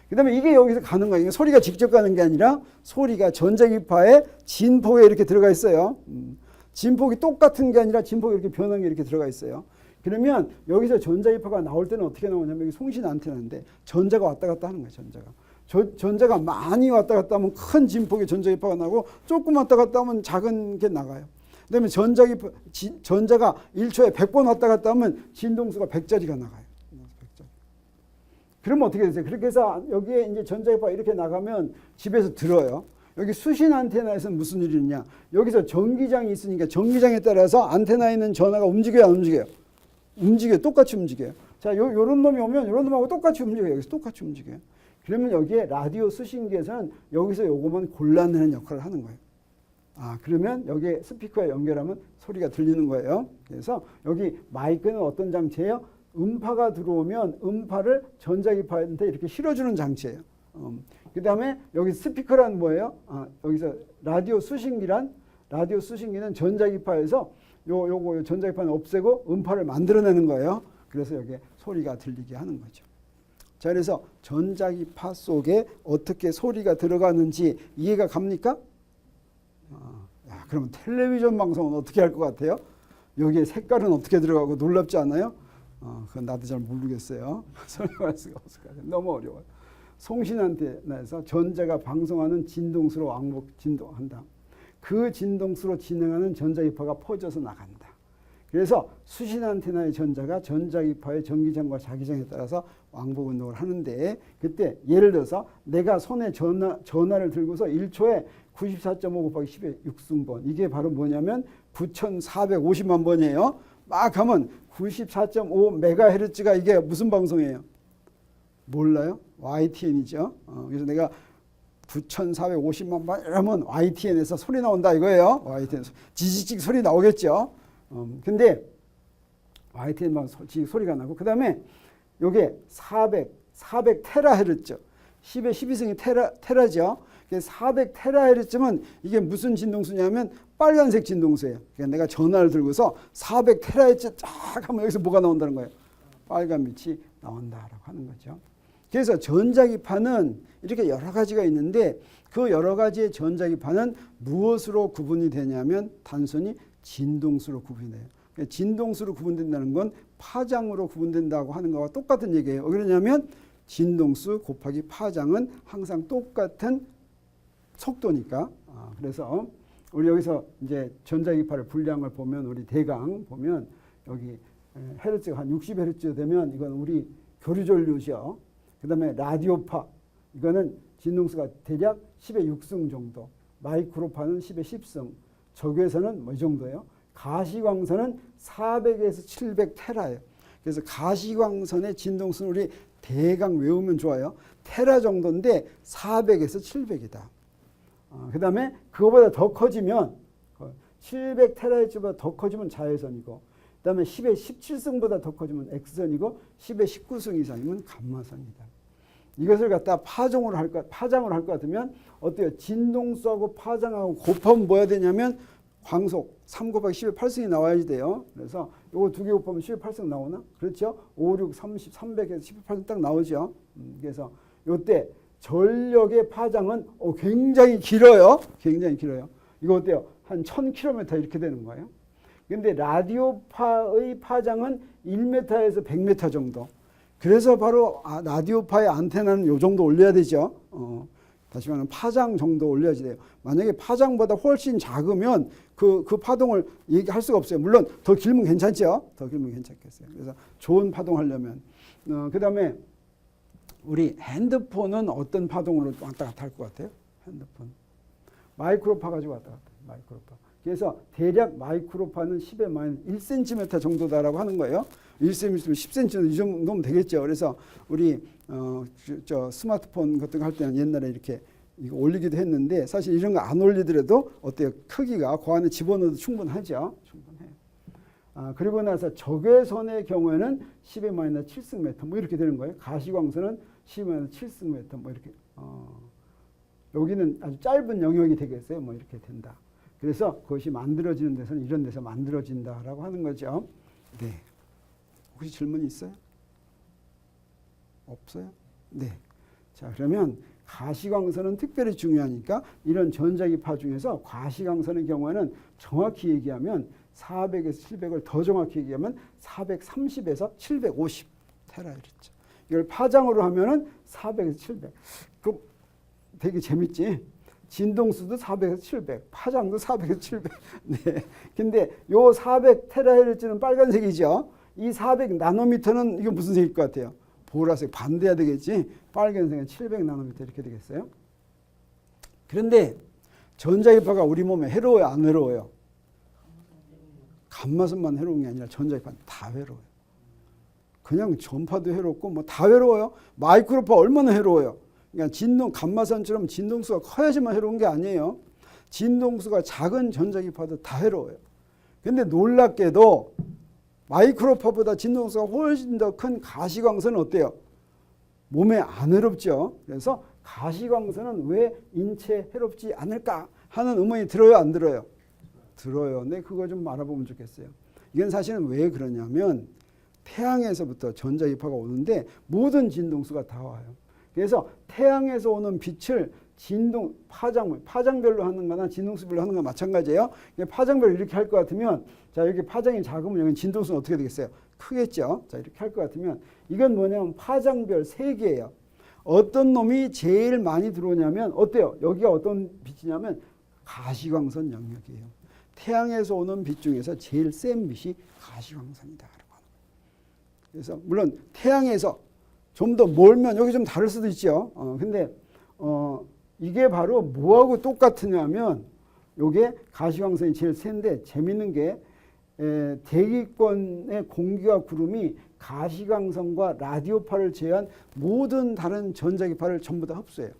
그 다음에 이게 여기서 가는 거예요. 소리가 직접 가는 게 아니라 소리가 전자기파의 진폭에 이렇게 들어가 있어요. 진폭이 똑같은 게 아니라 진폭이 이렇게 변한 게 이렇게 들어가 있어요. 그러면 여기서 전자기파가 나올 때는 어떻게 나오냐면 여기 송신 안테나인데 전자가 왔다 갔다 하는 거예요. 전자가 많이 왔다 갔다 하면 큰 진폭의 전자기파가 나고 조금 왔다 갔다 하면 작은 게 나가요. 그다음에 전자가 1초에 100번 왔다 갔다 하면 진동수가 100짜리가 나가요. 100짜리. 그러면 어떻게 되세요? 그렇게 해서 여기에 이제 전자기파가 이렇게 나가면 집에서 들어요. 여기 수신 안테나에서는 무슨 일이 있냐? 여기서 전기장이 있으니까 전기장에 따라서 안테나에 있는 전화가 움직여요, 안 움직여요? 움직여요. 똑같이 움직여요. 자, 요런 놈이 오면 요런 놈하고 똑같이 움직여요. 여기서 똑같이 움직여요. 그러면 여기에 라디오 수신기에서는 여기서 요거만 골라내는 역할을 하는 거예요. 그러면 여기에 스피커에 연결하면 소리가 들리는 거예요. 그래서 여기 마이크는 어떤 장치예요? 음파가 들어오면 음파를 전자기파한테 이렇게 실어주는 장치예요. 그 다음에 여기 스피커란 뭐예요? 여기서 라디오 수신기는 전자기파에서 요거 전자기파는 없애고 음파를 만들어내는 거예요. 그래서 여기에 소리가 들리게 하는 거죠. 자, 그래서 전자기파 속에 어떻게 소리가 들어가는지 이해가 갑니까? 그러면 텔레비전 방송은 어떻게 할 것 같아요? 여기에 색깔은 어떻게 들어가고 놀랍지 않아요? 그건 나도 잘 모르겠어요. 설명할 수가 없을 것 같아요. 너무 어려워요. 송신 안테나에서 전자가 방송하는 진동수로 왕복 진동한다. 그 진동수로 진행하는 전자기파가 퍼져서 나간다. 그래서 수신 안테나의 전자가 전자기파의 전기장과 자기장에 따라서 왕복 운동을 하는데 그때 예를 들어서 내가 손에 전화를 들고서 1초에 94.5 곱하기 10의 6승번 이게 바로 뭐냐면 9450만 번이에요. 막 하면 94.5MHz가 이게 무슨 방송이에요? 몰라요? YTN이죠. 그래서 내가 9450만 번 이러면 YTN에서 소리 나온다 이거예요. YTN 지지직 소리 나오겠죠. 근데 YTN만 소리가 나고 그 다음에 요게 400 테라헤르츠 10의 12승이 테라죠. 400 테라헤르츠면 이게 무슨 진동수냐면 빨간색 진동수예요. 그러니까 내가 전화를 들고서 400 테라헤르츠 쫙 하면 여기서 뭐가 나온다는 거예요? 빨간 빛이 나온다라고 하는 거죠. 그래서 전자기파는 이렇게 여러 가지가 있는데 그 여러 가지의 전자기파는 무엇으로 구분이 되냐면 단순히 진동수로 구분이 돼요. 진동수로 구분된다는 건 파장으로 구분된다고 하는 거와 똑같은 얘기예요. 왜 그러냐면 진동수 곱하기 파장은 항상 똑같은 속도니까. 그래서 우리 여기서 이제 전자기파를 분량을 보면 우리 대강 보면 여기 헤르츠가 한 60Hz 되면 이건 우리 교류전류죠. 그 다음에 라디오파 이거는 진동수가 대략 10의 6승 정도, 마이크로파는 10의 10승, 적외선은 뭐 이 정도예요. 가시광선은 400에서 700 테라예요. 그래서 가시광선의 진동수는 우리 대강 외우면 좋아요. 테라 정도인데 400에서 700이다. 그 다음에 그거보다 더 커지면 700 테라헤르츠보다 더 커지면 자외선이고, 그 다음에 10의 17승보다 더 커지면 X선이고 10의 19승 이상이면 감마선이다. 이것을 갖다 파장으로 할 것 같으면 어때요? 진동수하고 파장하고 곱하면 뭐야 되냐면 광속 3 곱하기 10의 8승이 나와야지 돼요. 그래서 요거 두 개 곱하면 10의 8승 나오나? 그렇죠? 5, 6, 30, 300에서 10의 8승 딱 나오죠. 그래서 요때 전력의 파장은 굉장히 길어요. 굉장히 길어요. 이거 어때요? 한 1000km 이렇게 되는 거예요. 근데 라디오파의 파장은 1m에서 100m 정도. 그래서 바로 라디오파의 안테나는 요 정도 올려야 되죠. 다시 말하면 파장 정도 올려야지 돼요. 만약에 파장보다 훨씬 작으면 그 파동을 얘기할 수가 없어요. 물론 더 길면 괜찮죠. 더 길면 괜찮겠어요. 그래서 좋은 파동 하려면. 그 다음에 우리 핸드폰은 어떤 파동으로 왔다 갔다 할 것 같아요? 핸드폰. 마이크로파 가지고 왔다 갔다. 마이크로파. 그래서 대략 마이크로파는 10의 마이너스 1cm 정도다라고 하는 거예요. 1cm면 10cm 이 정도면 되겠죠. 그래서 우리 스마트폰 같은 거 할 때는 옛날에 이렇게 이거 올리기도 했는데 사실 이런 거 안 올리더라도 어때요? 크기가 그 안에 집어넣어도 충분하죠. 충분해요. 그리고 나서 적외선의 경우에는 10의 마이너스 7승 뭐 이렇게 되는 거예요. 가시광선은 10의 마이너스 7승 뭐 이렇게. 여기는 아주 짧은 영역이 되겠어요. 뭐 이렇게 된다. 그래서 그것이 만들어지는 데서는 이런 데서 만들어진다라고 하는 거죠. 네. 혹시 질문 있어요? 없어요? 네. 자, 그러면 가시광선은 특별히 중요하니까 이런 전자기파 중에서 가시광선의 경우에는 정확히 얘기하면 400에서 700을 더 정확히 얘기하면 430에서 750 테라헤르츠. 이걸 파장으로 하면은 400에서 700. 그 되게 재밌지? 진동수도 400에서 700, 파장도 400에서 700. 네. 근데 요 400 테라헤르츠는 빨간색이죠. 이 400 나노미터는 이게 무슨 색일 것 같아요? 보라색, 반대해야 되겠지. 빨간색은 700 나노미터 이렇게 되겠어요. 그런데 전자기파가 우리 몸에 해로워요, 안 해로워요? 감마선만 해로운 게 아니라 전자기파는 다 해로워요. 그냥 전파도 해롭고 뭐 다 해로워요. 마이크로파 얼마나 해로워요. 그러니까 감마선처럼 진동수가 커야지만 해로운 게 아니에요. 진동수가 작은 전자기파도 다 해로워요. 근데 놀랍게도 마이크로파보다 진동수가 훨씬 더 큰 가시광선은 어때요? 몸에 안 해롭죠. 그래서 가시광선은 왜 인체에 해롭지 않을까 하는 의문이 들어요, 안 들어요? 들어요. 네, 그거 좀 알아보면 좋겠어요. 이건 사실은 왜 그러냐면 태양에서부터 전자기파가 오는데 모든 진동수가 다 와요. 그래서 태양에서 오는 빛을 파장별로 하는 거나 진동수별로 하는 거 마찬가지예요. 파장별로 이렇게 할 것 같으면, 자, 여기 파장이 작으면 여기 진동수는 어떻게 되겠어요? 크겠죠. 자, 이렇게 할 것 같으면 이건 뭐냐면 파장별 3개예요. 어떤 놈이 제일 많이 들어오냐면 어때요? 여기가 어떤 빛이냐면 가시광선 영역이에요. 태양에서 오는 빛 중에서 제일 센 빛이 가시광선이다. 그래서 물론 태양에서 좀 더 멀면 여기 좀 다를 수도 있죠. 근데 이게 바로 뭐하고 똑같으냐면 요게 가시광선이 제일 센데 재밌는 게 대기권의 공기와 구름이 가시광선과 라디오파를 제외한 모든 다른 전자기파를 전부 다 흡수해요.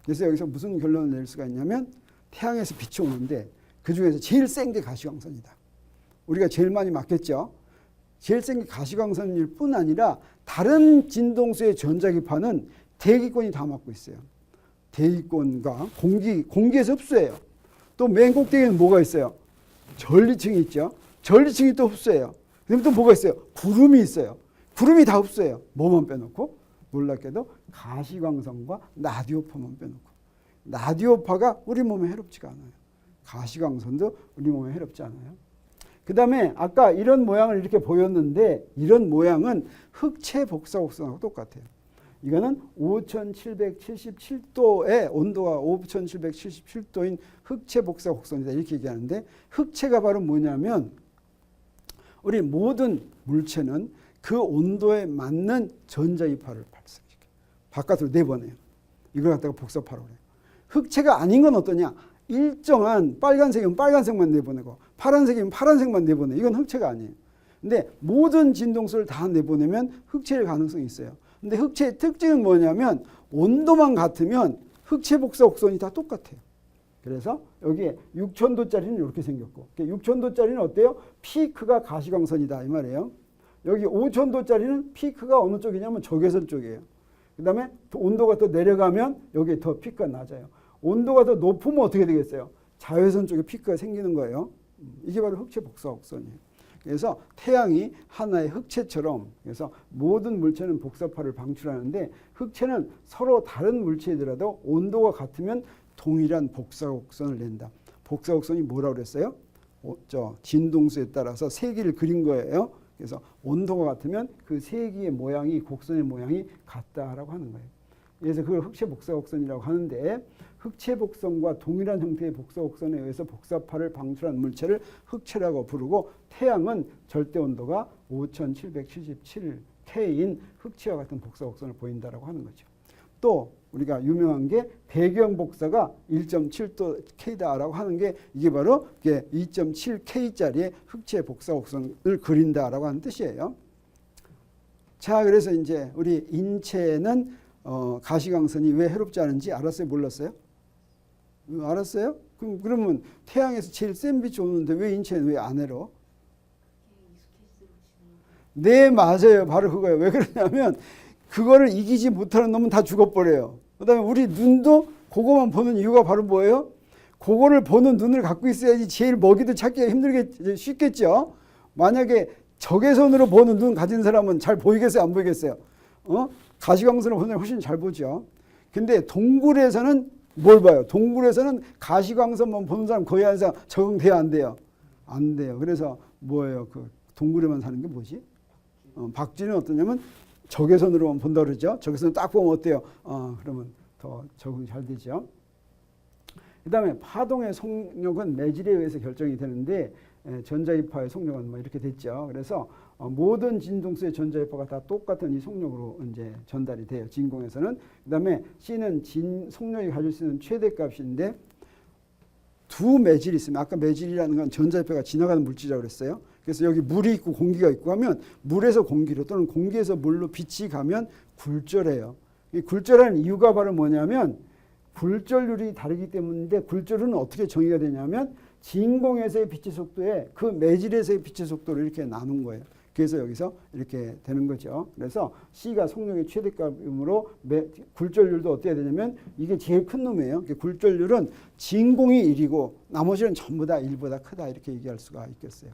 그래서 여기서 무슨 결론을 낼 수가 있냐면 태양에서 빛이 오는데 그중에서 제일 센 게 가시광선이다. 우리가 제일 많이 맞겠죠. 제일 센 게 가시광선일 뿐 아니라 다른 진동수의 전자기파는 대기권이 다 맡고 있어요. 대기권과 공기에서 흡수해요. 또 맨 꼭대기에는 뭐가 있어요? 전리층이 있죠. 전리층이 또 흡수해요. 그다음에 또 뭐가 있어요? 구름이 있어요. 구름이 다 흡수해요. 뭐만 빼놓고? 놀랍게도 가시광선과 라디오파만 빼놓고, 라디오파가 우리 몸에 해롭지가 않아요. 가시광선도 우리 몸에 해롭지 않아요. 그 다음에 아까 이런 모양을 이렇게 보였는데 이런 모양은 흑체 복사곡선하고 똑같아요. 이거는 5777도의 온도가 5777도인 흑체 복사곡선이다 이렇게 얘기하는데, 흑체가 바로 뭐냐면 우리 모든 물체는 그 온도에 맞는 전자이파를 발생시켜요. 바깥으로 내보내요. 이걸 갖다가 복사파라고 해요. 흑체가 아닌 건 어떠냐? 일정한 빨간색이면 빨간색만 내보내고 파란색이면 파란색만 내보내요. 이건 흑체가 아니에요. 근데 모든 진동수를 다 내보내면 흑체일 가능성이 있어요. 근데 흑체의 특징은 뭐냐면 온도만 같으면 흑체 복사 곡선이 다 똑같아요. 그래서 여기에 6000도짜리는 이렇게 생겼고, 6000도짜리는 어때요? 피크가 가시광선이다 이 말이에요. 여기 5000도짜리는 피크가 어느 쪽이냐면 적외선 쪽이에요. 그 다음에 온도가 더 내려가면 여기에 더 피크가 낮아요. 온도가 더 높으면 어떻게 되겠어요? 자외선 쪽에 피크가 생기는 거예요. 이게 바로 흑체 복사 곡선이에요. 그래서 태양이 하나의 흑체처럼, 그래서 모든 물체는 복사파를 방출하는데 흑체는 서로 다른 물체더라도 온도가 같으면 동일한 복사곡선을 낸다. 복사곡선이 뭐라고 그랬어요? 진동수에 따라서 세기를 그린 거예요. 그래서 온도가 같으면 그 세기의 모양이, 곡선의 모양이 같다라고 하는 거예요. 그래서 그걸 흑체 복사곡선이라고 하는데, 흑체 복선과 동일한 형태의 복사곡선에 의해서 복사파를 방출한 물체를 흑체라고 부르고, 태양은 절대 온도가 5777K인 흑체와 같은 복사곡선을 보인다라고 하는 거죠. 또 우리가 유명한 게 배경 복사가 1.7도 K다라고 하는 게, 이게 바로 2.7K짜리의 흑체 복사곡선을 그린다라고 하는 뜻이에요. 자, 그래서 이제 우리 인체는 가시광선이 왜 해롭지 않은지 알았어요? 몰랐어요? 알았어요? 그러면 태양에서 제일 센 빛이 오는데 왜 인체는 왜 안 해로? 네, 맞아요. 바로 그거예요. 왜 그러냐면 그거를 이기지 못하는 놈은 다 죽어버려요. 그 다음에 우리 눈도 그거만 보는 이유가 바로 뭐예요? 그거를 보는 눈을 갖고 있어야지 제일 먹이도 찾기가 힘들게 쉽겠죠. 만약에 적외선으로 보는 눈 가진 사람은 잘 보이겠어요? 안 보이겠어요? 가시광선을 보는 훨씬 잘 보죠. 근데 동굴에서는 뭘 봐요? 동굴에서는 가시광선만 보는 사람 거의 한 사람 적응돼야 안 돼요? 안 돼요. 그래서 뭐예요? 그 동굴에만 사는 게 뭐지? 박쥐는 어떠냐면 적외선으로만 본다 그러죠. 적외선 딱 보면 어때요? 그러면 더 적응이 잘 되죠. 그 다음에 파동의 속력은 매질에 의해서 결정이 되는데, 전자이파의 속력은 뭐 이렇게 됐죠. 그래서 모든 진동수의 전자이파가 다 똑같은 이 속력으로 이제 전달이 돼요. 진공에서는. 그 다음에 C는 속력이 가질 수 있는 최대값인데, 두 매질이 있으면, 아까 매질이라는 건 전자이파가 지나가는 물질이라고 그랬어요. 그래서 여기 물이 있고 공기가 있고 하면 물에서 공기로 또는 공기에서 물로 빛이 가면 굴절해요. 이 굴절하는 이유가 바로 뭐냐면 굴절률이 다르기 때문인데, 굴절은 어떻게 정의가 되냐면 진공에서의 빛의 속도에 그 매질에서의 빛의 속도를 이렇게 나눈 거예요. 그래서 여기서 이렇게 되는 거죠. 그래서 C가 속력의 최대값이므로 굴절률도 어떻게 되냐면 이게 제일 큰 놈이에요. 굴절률은 진공이 1이고 나머지는 전부 다 1보다 크다 이렇게 얘기할 수가 있겠어요.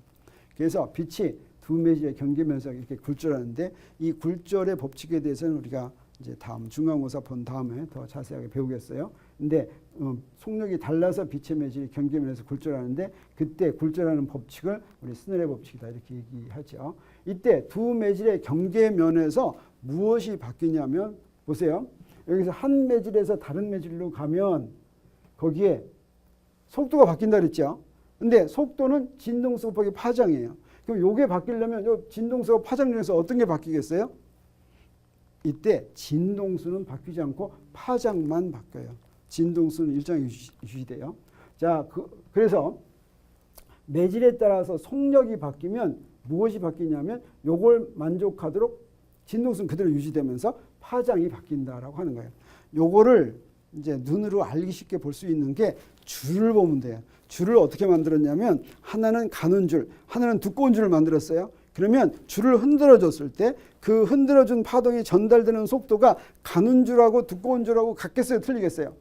그래서 빛이 두 매질에 경계면서 이렇게 굴절하는데, 이 굴절의 법칙에 대해서는 우리가 이제 다음 중간고사 본 다음에 더 자세하게 배우겠어요. 근데 속력이 달라서 빛의 매질이 경계면에서 굴절하는데, 그때 굴절하는 법칙을 우리 스넬의 법칙이다 이렇게 얘기하죠. 이때 두 매질의 경계면에서 무엇이 바뀌냐면, 보세요. 여기서 한 매질에서 다른 매질로 가면 거기에 속도가 바뀐다 그랬죠. 근데 속도는 진동수 곱하기 파장이에요. 그럼 요게 바뀌려면 요 진동수와 파장 중에서 어떤 게 바뀌겠어요? 이때 진동수는 바뀌지 않고 파장만 바뀌어요. 진동수는 일정히 유지돼요. 자, 그래서 매질에 따라서 속력이 바뀌면 무엇이 바뀌냐면 요걸 만족하도록 진동수는 그대로 유지되면서 파장이 바뀐다라고 하는 거예요. 요거를 이제 눈으로 알기 쉽게 볼 수 있는 게 줄을 보면 돼요. 줄을 어떻게 만들었냐면, 하나는 가는 줄, 하나는 두꺼운 줄을 만들었어요. 그러면 줄을 흔들어 줬을 때 그 흔들어 준 파동이 전달되는 속도가 가는 줄하고 두꺼운 줄하고 같겠어요? 틀리겠어요?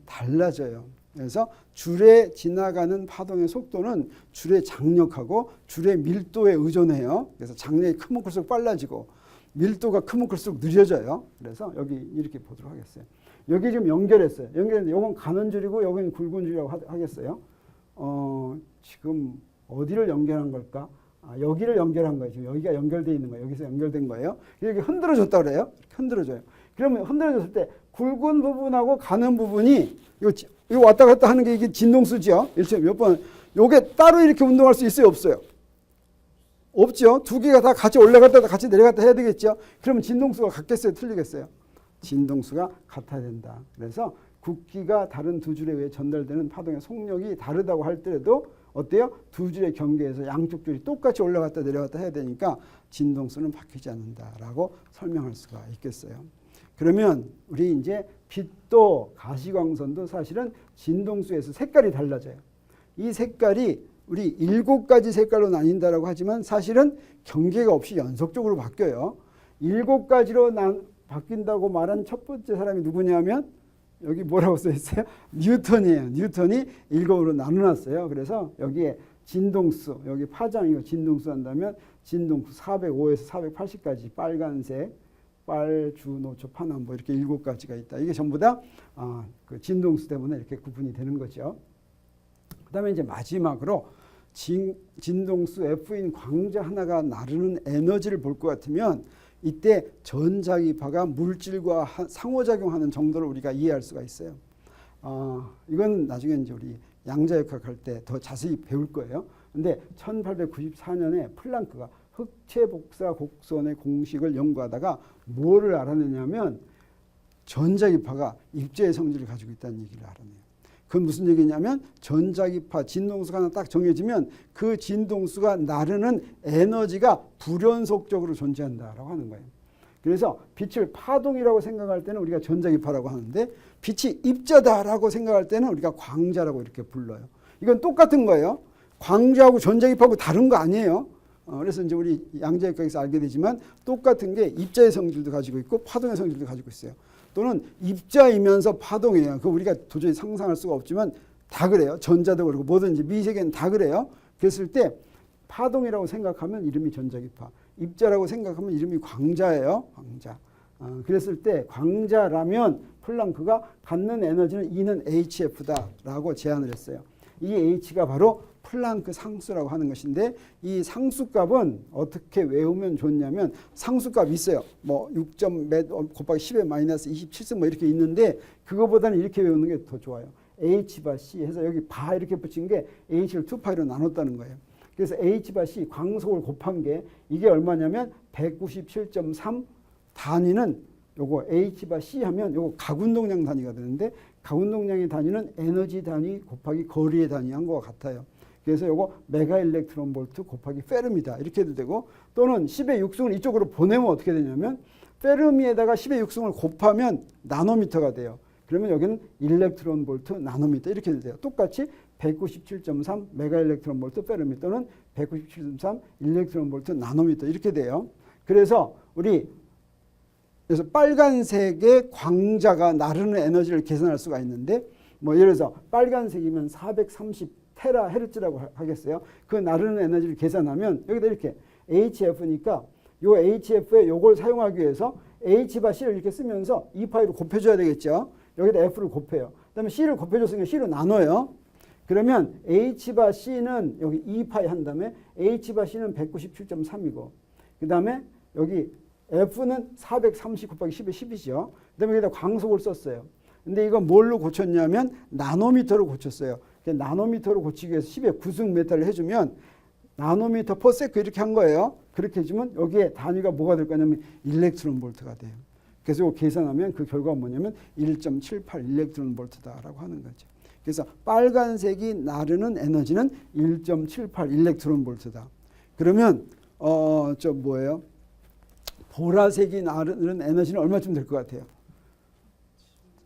달라져요. 그래서 줄에 지나가는 파동의 속도는 줄의 장력하고 줄의 밀도에 의존해요. 그래서 장력이 크면 클수록 빨라지고, 밀도가 크면 클수록 느려져요. 그래서 여기 이렇게 보도록 하겠어요. 여기 지금 연결했어요. 연결했는데 이건 가는 줄이고 여기는 굵은 줄이라고 하겠어요. 지금 어디를 연결한 걸까? 여기를 연결한 거예요. 지금 여기가 연결되어 있는 거예요. 여기서 연결된 거예요. 여기 흔들어졌다 그래요. 흔들어져요. 그러면 흔들어졌을 때 굵은 부분하고 가는 부분이 이거 왔다 갔다 하는 게 이게 진동수죠. 몇 번. 요게 따로 이렇게 운동할 수 있어요? 없어요? 없죠. 두 개가 다 같이 올라갔다 같이 내려갔다 해야 되겠죠. 그러면 진동수가 같겠어요? 틀리겠어요? 진동수가 같아야 된다. 그래서 굵기가 다른 두 줄에 의해 전달되는 파동의 속력이 다르다고 할때라도 어때요? 두 줄의 경계에서 양쪽 줄이 똑같이 올라갔다 내려갔다 해야 되니까 진동수는 바뀌지 않는다라고 설명할 수가 있겠어요. 그러면 우리 이제 빛도 가시광선도 사실은 진동수에서 색깔이 달라져요. 이 색깔이 우리 7가지 색깔로 나뉜다라고 하지만 사실은 경계가 없이 연속적으로 바뀌어요. 7가지로 바뀐다고 말한 첫 번째 사람이 누구냐면 여기 뭐라고 써 있어요? 뉴턴이에요. 뉴턴이 7으로 나눠놨어요. 그래서 여기에 진동수, 여기 파장이고 진동수 한다면 진동수 405에서 480까지 빨간색, 빨, 주, 노초, 파남 뭐 이렇게 7가지가 있다. 이게 전부 다 그 진동수 때문에 이렇게 구분이 되는 거죠. 그 다음에 이제 마지막으로 진동수 F인 광자 하나가 나르는 에너지를 볼 것 같으면 이때 전자기파가 물질과 상호작용하는 정도를 우리가 이해할 수가 있어요. 이건 나중에 이제 우리 양자역학 할 때 더 자세히 배울 거예요. 근데 1894년에 플랑크가 흑체 복사 곡선의 공식을 연구하다가 뭐를 알아내냐면 전자기파가 입자의 성질을 가지고 있다는 얘기를 알아내요. 그건 무슨 얘기냐면 전자기파 진동수가 하나 딱 정해지면 그 진동수가 나르는 에너지가 불연속적으로 존재한다라고 하는 거예요. 그래서 빛을 파동이라고 생각할 때는 우리가 전자기파라고 하는데 빛이 입자다라고 생각할 때는 우리가 광자라고 이렇게 불러요. 이건 똑같은 거예요. 광자하고 전자기파하고 다른 거 아니에요. 그래서 이제 우리 양자역학에서 알게 되지만 똑같은 게 입자의 성질도 가지고 있고 파동의 성질도 가지고 있어요. 또는 입자이면서 파동이에요. 그 우리가 도저히 상상할 수가 없지만 다 그래요. 전자도 그렇고 뭐든지 미세계는 다 그래요. 그랬을 때 파동이라고 생각하면 이름이 전자기파, 입자라고 생각하면 이름이 광자예요. 광자. 그랬을 때 광자라면 플랑크가 갖는 에너지는 E는 hf다라고 제안을 했어요. 이 h가 바로 플랑크 상수라고 하는 것인데 이 상수값은 어떻게 외우면 좋냐면 상수값이 있어요. 뭐 6몇 곱하기 10의 마이너스 27승 뭐 이렇게 있는데 그거보다는 이렇게 외우는 게 더 좋아요. h 바 c 해서 여기 바 이렇게 붙인 게 h를 2파이로 나눴다는 거예요. 그래서 h 바 c 광속을 곱한 게 이게 얼마냐면 197.3 단위는 요거 h 바 c 하면 요거 각운동량 단위가 되는데 각운동량의 단위는 에너지 단위 곱하기 거리의 단위한 것과 같아요. 그래서 요거 메가 일렉트론 볼트 곱하기 페르미다 이렇게 해도 되고 또는 10의 6승을 이쪽으로 보내면 어떻게 되냐면 페르미에다가 10의 6승을 곱하면 나노미터가 돼요. 그러면 여기는 일렉트론 볼트 나노미터 이렇게 돼요. 똑같이 197.3 메가 일렉트론 볼트 페르미 또는 197.3 일렉트론 볼트 나노미터 이렇게 돼요. 그래서 그래서 빨간색의 광자가 나르는 에너지를 계산할 수가 있는데 뭐 예를 들어서 빨간색이면 430 테라헤르츠라고 하겠어요. 그 나르는 에너지를 계산하면 여기다 이렇게 HF니까 요 HF에 요걸 사용하기 위해서 H바 C를 이렇게 쓰면서 2파이로 곱해줘야 되겠죠. 여기다 F를 곱해요. 그다음에 C를 곱해줬으니까 C로 나눠요. 그러면 H바 C는 여기 2파이 한 다음에 H바 C는 197.3이고 그 다음에 여기 F는 430 곱하기 10의 10이죠. 그 다음에 여기다 광속을 썼어요. 근데 이거 뭘로 고쳤냐면 나노미터로 고쳤어요. 나노미터로 고치기 위해서 10의 9승 메타를 해주면 나노미터 퍼 세크 이렇게 한 거예요. 그렇게 해주면 여기에 단위가 뭐가 될 거냐면 일렉트론 볼트가 돼요. 그래서 이거 계산하면 그 결과가 뭐냐면 1.78 일렉트론 볼트다라고 하는 거죠. 그래서 빨간색이 나르는 에너지는 1.78 일렉트론 볼트다. 그러면 뭐예요? 보라색이 나르는 에너지는 얼마쯤 될 것 같아요?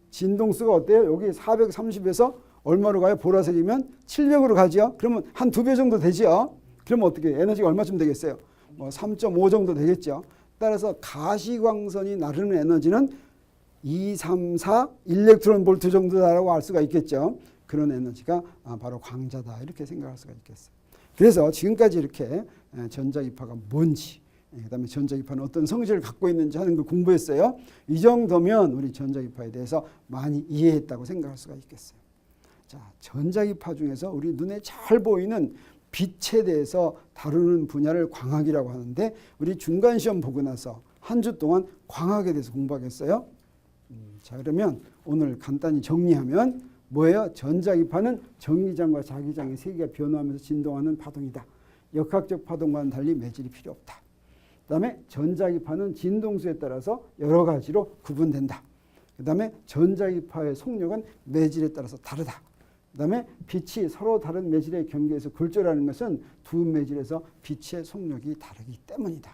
진동수가 어때요? 여기 430에서 얼마로 가요? 보라색이면 700으로 가죠. 그러면 한 2배 정도 되죠. 그러면 어떻게 에너지가 얼마쯤 되겠어요? 뭐 3.5 정도 되겠죠. 따라서 가시광선이 나르는 에너지는 234 일렉트론 볼트 정도다라고 알 수가 있겠죠. 그런 에너지가 바로 광자다 이렇게 생각할 수가 있겠어요. 그래서 지금까지 이렇게 전자기파가 뭔지 그다음에 전자기파는 어떤 성질을 갖고 있는지 하는 걸 공부했어요. 이 정도면 우리 전자기파에 대해서 많이 이해했다고 생각할 수가 있겠어요. 자, 전자기파 중에서 우리 눈에 잘 보이는 빛에 대해서 다루는 분야를 광학이라고 하는데 우리 중간시험 보고 나서 한 주 동안 광학에 대해서 공부하겠어요. 자, 그러면 오늘 간단히 정리하면 뭐예요? 전자기파는 전기장과 자기장의 세기가 변화하면서 진동하는 파동이다. 역학적 파동과는 달리 매질이 필요 없다. 그 다음에 전자기파는 진동수에 따라서 여러 가지로 구분된다. 그 다음에 전자기파의 속력은 매질에 따라서 다르다. 그 다음에 빛이 서로 다른 매질의 경계에서 굴절하는 것은 두 매질에서 빛의 속력이 다르기 때문이다.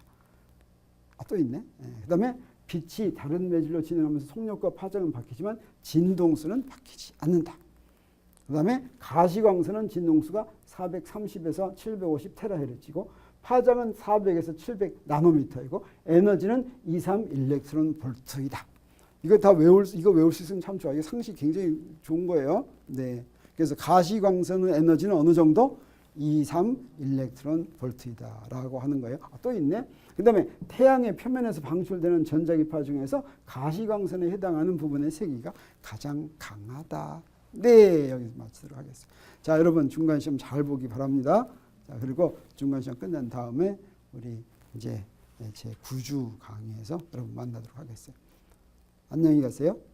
또 있네. 그 다음에 빛이 다른 매질로 진행하면서 속력과 파장은 바뀌지만 진동수는 바뀌지 않는다. 그 다음에 가시광선은 진동수가 430에서 750 테라헤르츠고 파장은 400에서 700 나노미터이고 에너지는 23 일렉트론 볼트이다. 이거 다 외울 수 있으면 참 좋아. 이게 상식 굉장히 좋은 거예요. 네. 그래서 가시광선의 에너지는 어느 정도? 23 일렉트론 볼트이다라고 하는 거예요. 또 있네. 그 다음에 태양의 표면에서 방출되는 전자기파 중에서 가시광선에 해당하는 부분의 세기가 가장 강하다. 네, 여기서 마치도록 하겠습니다. 자, 여러분 중간시험 잘 보기 바랍니다. 자, 그리고 중간시험 끝난 다음에 우리 이제 제 9주 강의에서 여러분 만나도록 하겠습니다. 안녕히 가세요.